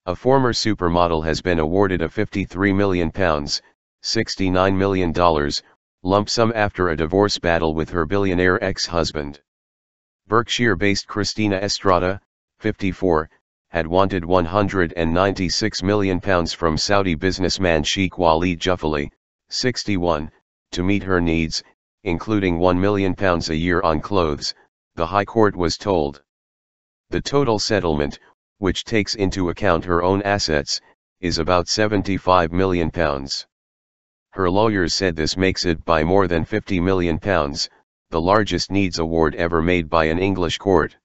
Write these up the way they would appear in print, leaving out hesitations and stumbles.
A former supermodel has been awarded a £53 million, $69 million, lump sum after a divorce battle with her billionaire ex-husband. Berkshire-based Christina Estrada, 54, had wanted £196 million from Saudi businessman Sheikh Walid Juffali, 61, to meet her needs, including £1 million a year on clothes, the High Court was told. The total settlement, which takes into account her own assets, is about £75 million. Her lawyers said this makes it by more than £50 million, the largest needs award ever made by an English court.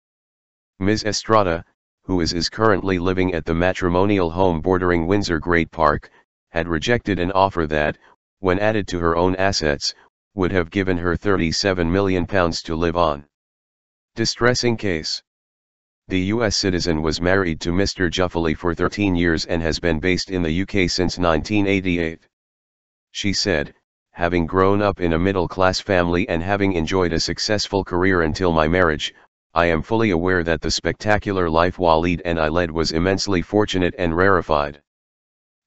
Ms. Estrada, who is currently living at the matrimonial home bordering Windsor Great Park, had rejected an offer that, when added to her own assets, would have given her £37 million to live on. Distressing case. The US citizen was married to Mr. Juffali for 13 years and has been based in the UK since 1988. She said, "Having grown up in a middle-class family and having enjoyed a successful career until my marriage, I am fully aware that the spectacular life Walid and I led was immensely fortunate and rarefied.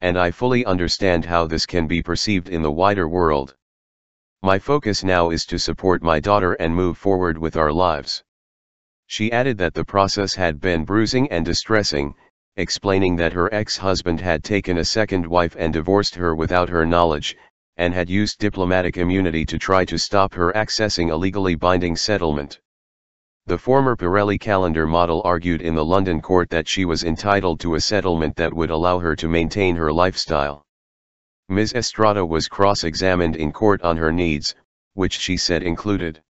And I fully understand how this can be perceived in the wider world. My focus now is to support my daughter and move forward with our lives." She added that the process had been bruising and distressing, explaining that her ex-husband had taken a second wife and divorced her without her knowledge, and had used diplomatic immunity to try to stop her accessing a legally binding settlement. The former Pirelli calendar model argued in the London court that she was entitled to a settlement that would allow her to maintain her lifestyle. Ms. Estrada was cross-examined in court on her needs, which she said included.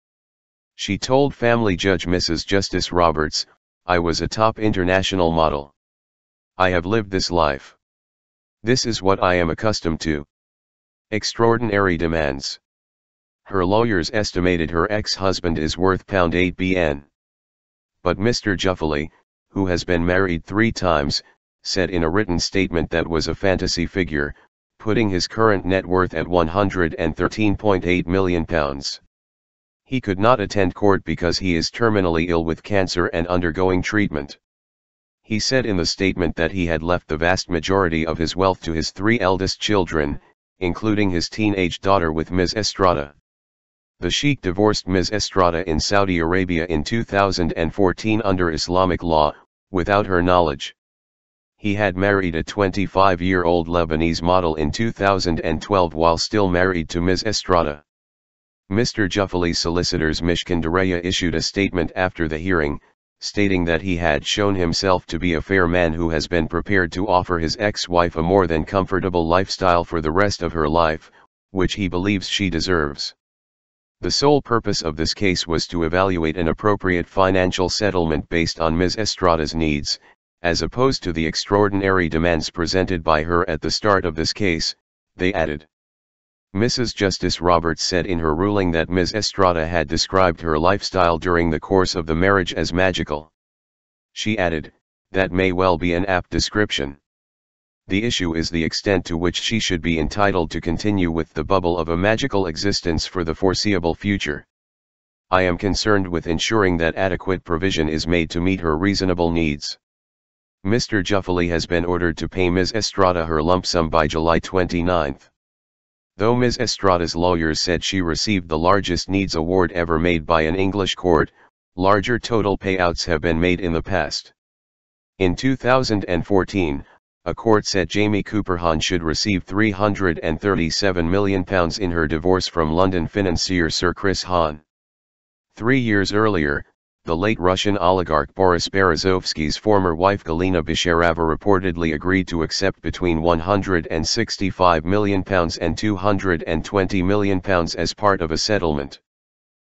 She told family judge Mrs. Justice Roberts, "I was a top international model. I have lived this life. This is what I am accustomed to." Extraordinary demands. Her lawyers estimated her ex-husband is worth £8 billion. But Mr. Juffali, who has been married 3 times, said in a written statement that was a fantasy figure, putting his current net worth at £113.8 million. He could not attend court because he is terminally ill with cancer and undergoing treatment. He said in the statement that he had left the vast majority of his wealth to his 3 eldest children, including his teenage daughter with Ms. Estrada. The Sheikh divorced Ms. Estrada in Saudi Arabia in 2014 under Islamic law, without her knowledge. He had married a 25-year-old Lebanese model in 2012 while still married to Ms. Estrada. Mr. Juffali's solicitors Mishkan Dareya issued a statement after the hearing, stating that he had shown himself to be a fair man who has been prepared to offer his ex-wife a more than comfortable lifestyle for the rest of her life, which he believes she deserves. The sole purpose of this case was to evaluate an appropriate financial settlement based on Ms. Estrada's needs, as opposed to the extraordinary demands presented by her at the start of this case, they added. Mrs. Justice Roberts said in her ruling that Ms. Estrada had described her lifestyle during the course of the marriage as magical. She added, "That may well be an apt description. The issue is the extent to which she should be entitled to continue with the bubble of a magical existence for the foreseeable future. I am concerned with ensuring that adequate provision is made to meet her reasonable needs." Mr. Juffali has been ordered to pay Ms. Estrada her lump sum by July 29. Though Ms. Estrada's lawyers said she received the largest needs award ever made by an English court, larger total payouts have been made in the past. In 2014, a court said Jamie Cooperhan should receive £337 million in her divorce from London financier Sir Chris Hahn. 3 years earlier, the late Russian oligarch Boris Berezovsky's former wife Galina Bisharava reportedly agreed to accept between £165 million and £220 million as part of a settlement.